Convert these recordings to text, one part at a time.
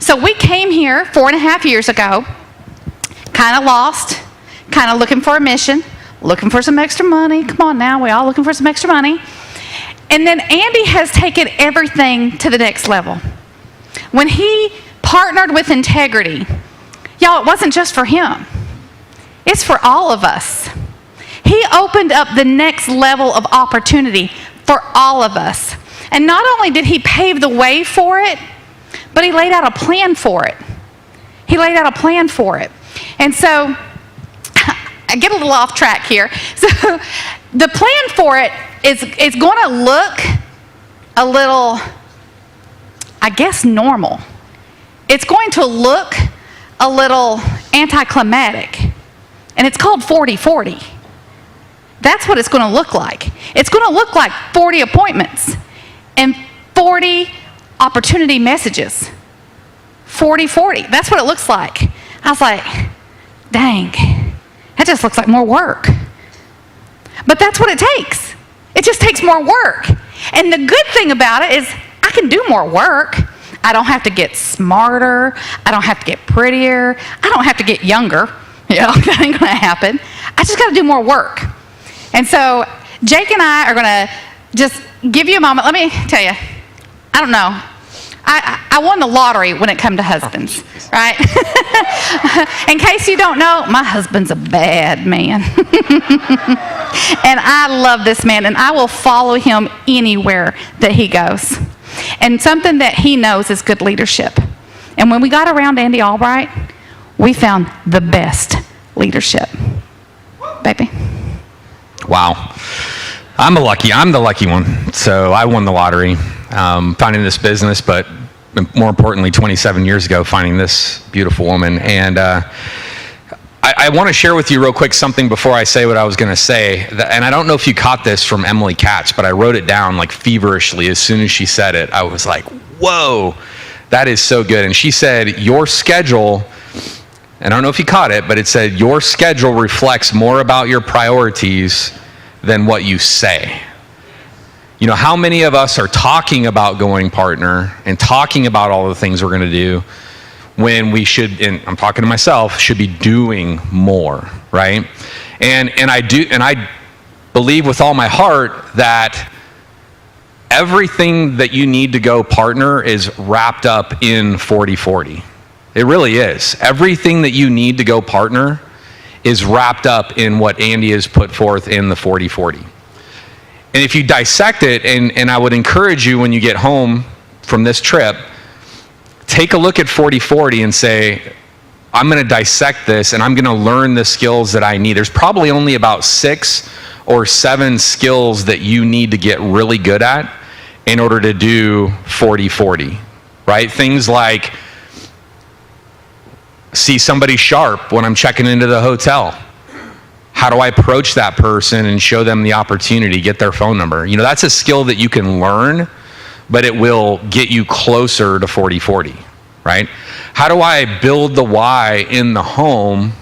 So we came here 4.5 years ago, kind of lost, kind of looking for a mission, looking for some extra money. Come on now, we all looking for some extra money. And then Andy has taken everything to the next level. When he partnered with integrity, y'all, it wasn't just for him. It's for all of us. He opened up the next level of opportunity for all of us. And not only did he pave the way for it, but he laid out a plan for it. He laid out a plan for it. And so, I get a little off track here. So, the plan for it is going to look a little, I guess, normal. It's going to look a little anticlimactic. And it's called 40-40. That's what it's going to look like. It's going to look like 40 appointments and 40 opportunity messages. 40-40. That's what it looks like. I was like, dang, that just looks like more work. But that's what it takes. It just takes more work. And the good thing about it is I can do more work. I don't have to get smarter. I don't have to get prettier. I don't have to get younger. That ain't going to happen. I just got to do more work. And so Jake and I are going to just give you a moment. Let me tell you, I don't know. I won the lottery when it comes to husbands, right? In case you don't know, my husband's a bad man. And I love this man, and I will follow him anywhere that he goes. And something that he knows is good leadership. And when we got around Andy Albright, we found the best leadership. Baby. Wow. I'm the lucky one. So I won the lottery, finding this business, but more importantly, 27 years ago, finding this beautiful woman. And I want to share with you real quick something before I say what I was going to say. And I don't know if you caught this from Emily Katz, but I wrote it down like feverishly as soon as she said it. I was like, whoa, that is so good. And she said, your schedule, and I don't know if you caught it, but it said, your schedule reflects more about your priorities than what you say. You know, how many of us are talking about going partner and talking about all the things we're going to do when we should, and I'm talking to myself, should be doing more, right? And I believe with all my heart that everything that you need to go partner is wrapped up in 40-40. It really is. Everything that you need to go partner is wrapped up in what Andy has put forth in the 40-40. And if you dissect it, and I would encourage you when you get home from this trip, take a look at 40-40 and say, I'm going to dissect this and I'm going to learn the skills that I need. There's probably only about 6 or 7 skills that you need to get really good at in order to do 40-40, right? Things like see somebody sharp when I'm checking into the hotel. How do I approach that person and show them the opportunity, get their phone number? You know, that's a skill that you can learn, but it will get you closer to 40-40, right? How do I build the why in the home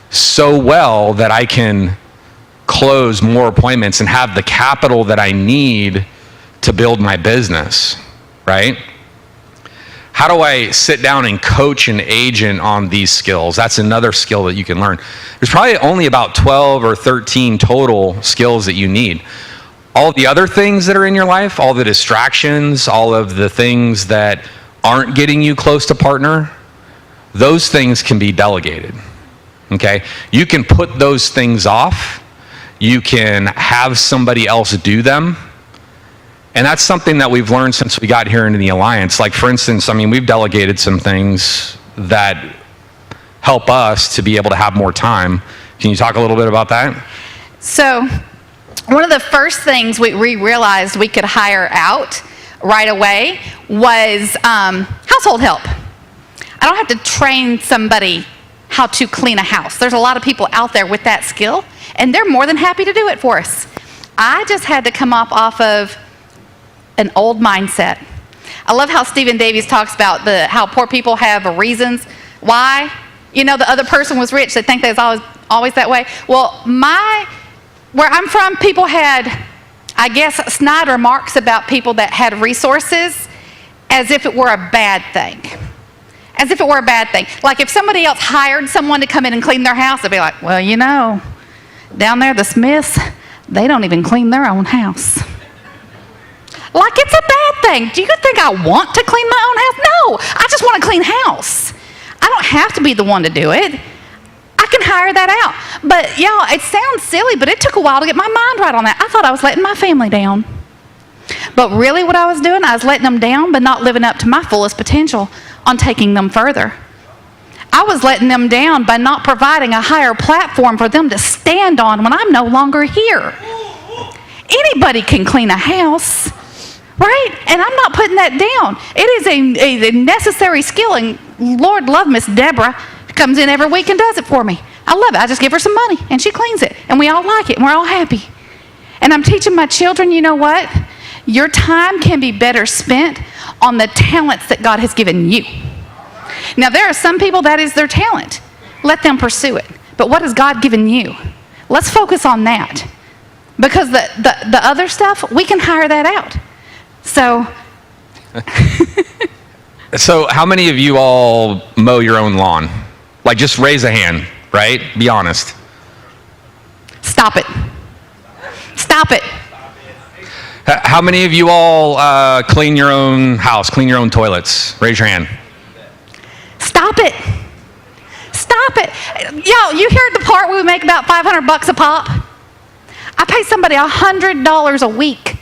so well that I can close more appointments and have the capital that I need to build my business, right? How do I sit down and coach an agent on these skills? That's another skill that you can learn. There's probably only about 12 or 13 total skills that you need. All of the other things that are in your life, all the distractions, all of the things that aren't getting you close to partner, those things can be delegated, okay? You can put those things off. You can have somebody else do them. And that's something that we've learned since we got here into the Alliance. Like, for instance, I mean, we've delegated some things that help us to be able to have more time. Can you talk a little bit about that? So, one of the first things we realized we could hire out right away was household help. I don't have to train somebody how to clean a house. There's a lot of people out there with that skill, and they're more than happy to do it for us. I just had to come up off of an old mindset. I love how Stephen Davies talks about how poor people have reasons why. You know, the other person was rich. They think that it's always that way. Well, where I'm from, people had, I guess, snide remarks about people that had resources, as if it were a bad thing. As if it were a bad thing. Like if somebody else hired someone to come in and clean their house, they'd be like, well, you know, down there, the Smiths, they don't even clean their own house. Like it's a bad thing. Do you think I want to clean my own house? No, I just want a clean house. I don't have to be the one to do it. I can hire that out. But y'all, it sounds silly, but it took a while to get my mind right on that. I thought I was letting my family down. But really what I was doing, I was letting them down, but not living up to my fullest potential on taking them further. I was letting them down by not providing a higher platform for them to stand on when I'm no longer here. Anybody can clean a house, right? And I'm not putting that down. It is a necessary skill, and Lord love Miss Deborah. She comes in every week and does it for me. I love it. I just give her some money, and she cleans it, and we all like it, and we're all happy. And I'm teaching my children, you know what? Your time can be better spent on the talents that God has given you. Now, there are some people that is their talent. Let them pursue it. But what has God given you? Let's focus on that. Because the other stuff, we can hire that out. So. So how many of you all mow your own lawn? Like, just raise a hand, right? Be honest. Stop it. Stop it. How many of you all clean your own house, clean your own toilets? Raise your hand. Stop it. Stop it. Yo, you heard the part where we make about $500 a pop? I pay somebody $100 a week.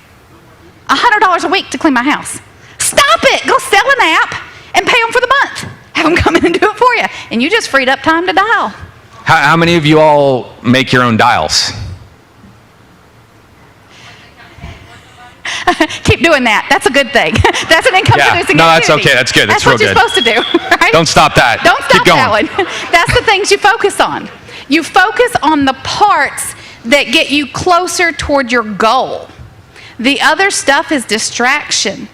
$100 a week to clean my house. Stop it. Go sell an app and pay them for the month. Have them come in and do it for you. And you just freed up time to dial. How many of you all make your own dials? Keep doing that. That's a good thing. That's an income-producing activity. No, that's okay. That's good. That's real good. That's what you're supposed to do, right? Don't stop that. Don't stop Keep going. that one. That's the things you focus on. You focus on the parts that get you closer toward your goal. The other stuff is distraction.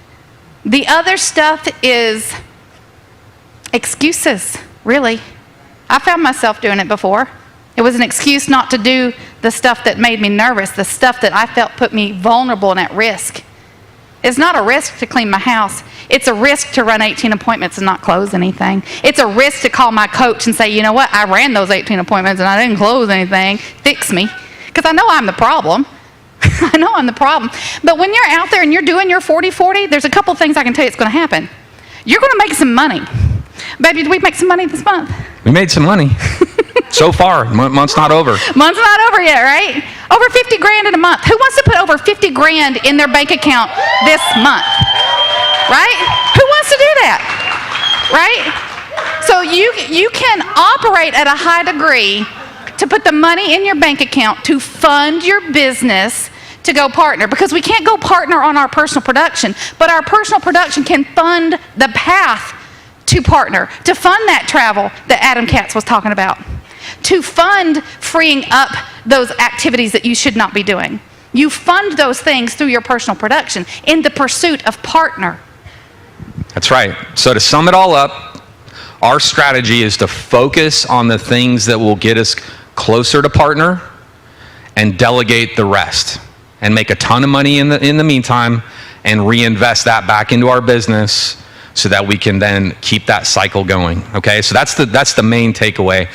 The other stuff is excuses, really. I found myself doing it before. It was an excuse not to do the stuff that made me nervous, the stuff that I felt put me vulnerable and at risk. It's not a risk to clean my house. It's a risk to run 18 appointments and not close anything. It's a risk to call my coach and say, you know what, I ran those 18 appointments and I didn't close anything. Fix me. Because I know I'm the problem. I know I'm the problem. But when you're out there and you're doing your 40-40, there's a couple things I can tell you it's going to happen. You're going to make some money. Baby, did we make some money this month? We made some money. So far, month's not over. Month's not over yet, right? Over 50 grand in a month. Who wants to put over 50 grand in their bank account this month? Right? Who wants to do that? Right? So you can operate at a high degree to put the money in your bank account to fund your business to go partner, because we can't go partner on our personal production, but our personal production can fund the path to partner, to fund that travel that Adam Katz was talking about, to fund freeing up those activities that you should not be doing. You fund those things through your personal production in the pursuit of partner. That's right. So to sum it all up, our strategy is to focus on the things that will get us closer to partner and delegate the rest and make a ton of money in the meantime and reinvest that back into our business so that we can then keep that cycle going. Okay, so that's the main takeaway.